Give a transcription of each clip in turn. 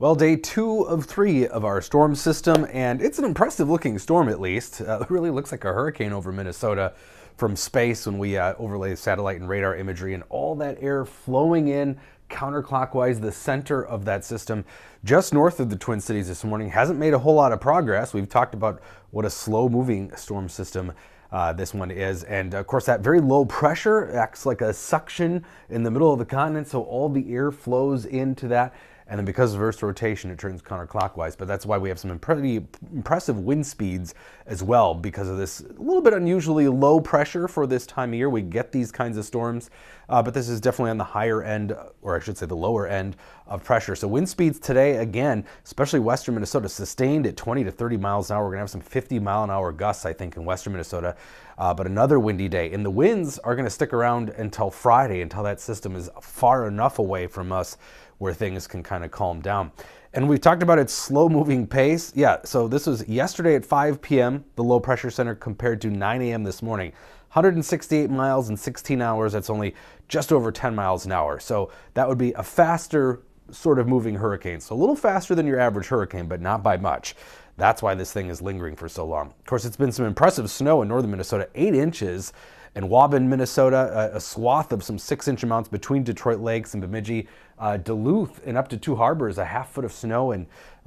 Well, day 2 of 3 of our storm system, and it's an impressive looking storm at least. It really looks like a hurricane over Minnesota from space when we overlay satellite and radar imagery, and all that air flowing in counterclockwise. The center of that system just north of the Twin Cities this morning hasn't made a whole lot of progress. We've talked about what a slow moving storm system this one is, and of course that very low pressure acts like a suction in the middle of the continent, so all the air flows into that, and then because of Earth's rotation it turns counterclockwise. But that's why we have some pretty impressive wind speeds as well, because of this little bit unusually low pressure for this time of year. We get these kinds of storms, but this is definitely on the higher end, or I should say the lower end of pressure. So wind speeds today, again, especially western Minnesota, sustained at 20 to 30 miles an hour. We're gonna have some 50-mile-an-hour gusts, I think, in western Minnesota, but another windy day. And the winds are gonna stick around until Friday, until that system is far enough away from us where things can kind of calm down. And we've talked about its slow moving pace. Yeah, so this was yesterday at 5 p.m., the low pressure center, compared to 9 a.m. this morning. 168 miles in 16 hours, that's only just over 10 miles an hour. So that would be a faster sort of moving hurricane. So a little faster than your average hurricane, but not by much. That's why this thing is lingering for so long. Of course, it's been some impressive snow in northern Minnesota, 8 inches. In Waubun, Minnesota, a swath of some 6-inch amounts between Detroit Lakes and Bemidji. Duluth and up to 2 Harbors, a half foot of snow, and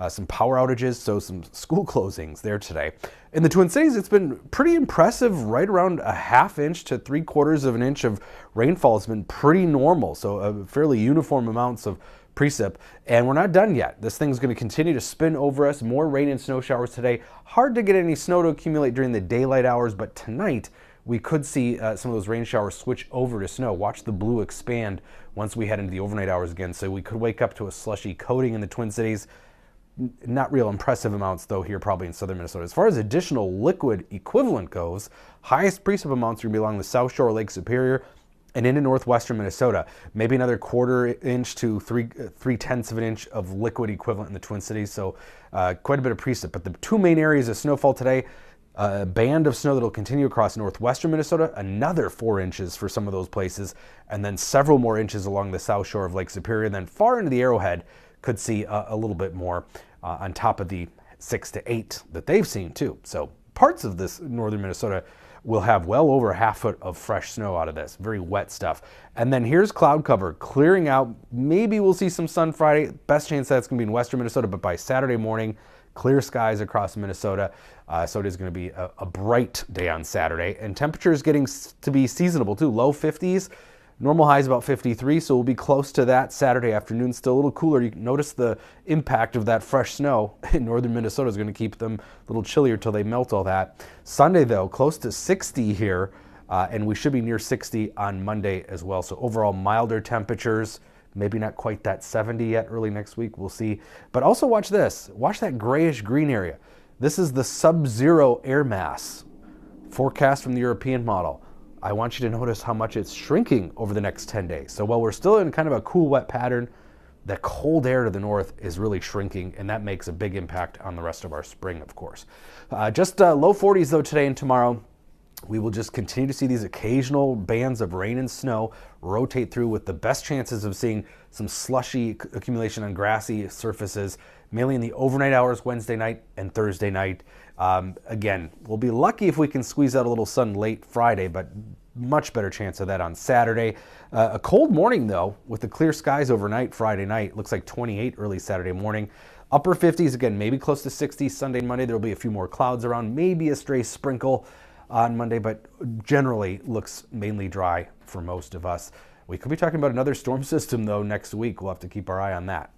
some power outages, so some school closings there today. In the Twin Cities, it's been pretty impressive. Right around a ½ to 3/4 of an inch of rainfall has been pretty normal, so fairly uniform amounts of precip. And we're not done yet. This thing's going to continue to spin over us. More rain and snow showers today. Hard to get any snow to accumulate during the daylight hours, but tonight we could see some of those rain showers switch over to snow. Watch the blue expand once we head into the overnight hours again. So we could wake up to a slushy coating in the Twin Cities. Not real impressive amounts though here probably in southern Minnesota. As far as additional liquid equivalent goes, highest precip amounts are going to be along the South Shore of Lake Superior and into northwestern Minnesota. Maybe another 1/4 inch to 3/10 of an inch of liquid equivalent in the Twin Cities. So quite a bit of precip. But the 2 main areas of snowfall today, a band of snow that will continue across northwestern Minnesota, another 4 inches for some of those places, and then several more inches along the south shore of Lake Superior. And then far into the Arrowhead, could see a little bit more on top of the 6 to 8 that they've seen too. So parts of this northern Minnesota will have well over a ½ foot of fresh snow out of this. Very wet stuff. And then here's cloud cover clearing out. Maybe we'll see some sun Friday. Best chance that's going to be in western Minnesota, but by Saturday morning, clear skies across Minnesota. So it is going to be a bright day on Saturday, and temperatures getting to be seasonable too. Low 50s, normal highs about 53, so we'll be close to that Saturday afternoon. Still a little cooler. You can notice the impact of that fresh snow in northern Minnesota is going to keep them a little chillier till they melt all that. Sunday though, close to 60 here, and we should be near 60 on Monday as well. So overall milder temperatures. Maybe not quite that 70 yet. Early next week, we'll see. But also watch this. Watch that grayish green area. This is the sub-zero air mass forecast from the European model. I want you to notice how much it's shrinking over the next 10 days. So while we're still in kind of a cool, wet pattern, the cold air to the north is really shrinking, and that makes a big impact on the rest of our spring, of course. Just low 40s, though, today and tomorrow. We will just continue to see these occasional bands of rain and snow rotate through, with the best chances of seeing some slushy accumulation on grassy surfaces, mainly in the overnight hours Wednesday night and Thursday night. Again, we'll be lucky if we can squeeze out a little sun late Friday, but much better chance of that on Saturday. A cold morning though, with the clear skies overnight Friday night. Looks like 28 early Saturday morning. Upper 50s again, maybe close to 60 Sunday and Monday. There'll be a few more clouds around, maybe a stray sprinkle on Monday, but generally looks mainly dry for most of us. We could be talking about another storm system though next week. We'll have to keep our eye on that.